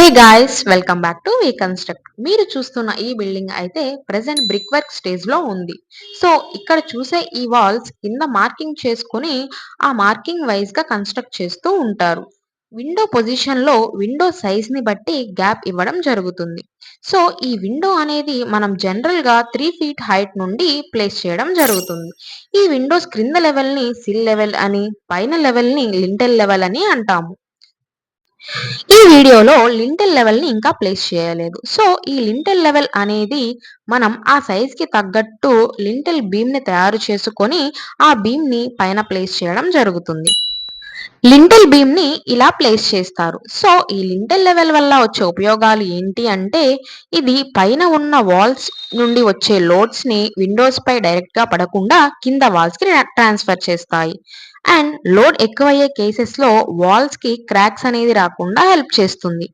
Hey guys, welcome back to we construct. మీరు చూస్తున్న ఈ బిల్డింగ్ అయితే ప్రెసెంట్ బ్రిక్ వర్క్ స్టేజ్ లో ఉంది. సో ఇక్కడ చూసే ఈ వాల్స్ కింద మార్కింగ్ చేసుకుని ఆ మార్కింగ్ వైజ్ గా కన్స్ట్రక్ట్ చేస్తూ ఉంటారు. విండో పొజిషన్ లో విండో సైజ్ ని బట్టి గ్యాప్ ఇవ్వడం జరుగుతుంది. సో ఈ విండో అనేది మనం జనరల్ గా 3 feet హైట్ నుండి ప్లేస్ చేయడం జరుగుతుంది. ఈ విండోస్ క్రింద లెవెల్ ని సిల్ లెవెల్ అని, పైన లెవెల్ ని లింటెల్ లెవెల్ అని అంటాము. ఈ వీడియోలో లింటెల్ లెవెల్‌ని ఇంకా ప్లేస్ చేయలేదు. సో, ఈ లింటెల్ లెవెల్ అనేది మనం ఆ సైజ్‌కి తగ్గట్టు లింటెల్ బీమ్‌ని తయారు చేసుకొని, ఆ బీమ్‌ని పైన ప్లేస్ చేయడం జరుగుతుంది. లింటెల్ బీమ్‌ని ఇలా ప్లేస్ చేస్తారు. సో, ఈ లింటెల్ లెవెల్ వల్ల వచ్చే ఉపయోగాలు ఏంటి అంటే, ఇది పైన ఉన్న వాల్స్ నుండి వచ్చే లోడ్స్‌ని విండోస్‌పై డైరెక్ట్‌గా పడకుండా కింద వాల్స్‌కి ట్రాన్స్‌ఫర్ చేస్తాయి. అండ్ లోడ్ ఎక్కువయ్యే కేసెస్‌లో వాల్స్‌కి క్రాక్స్ అనేది రాకుండా హెల్ప్ చేస్తుంది.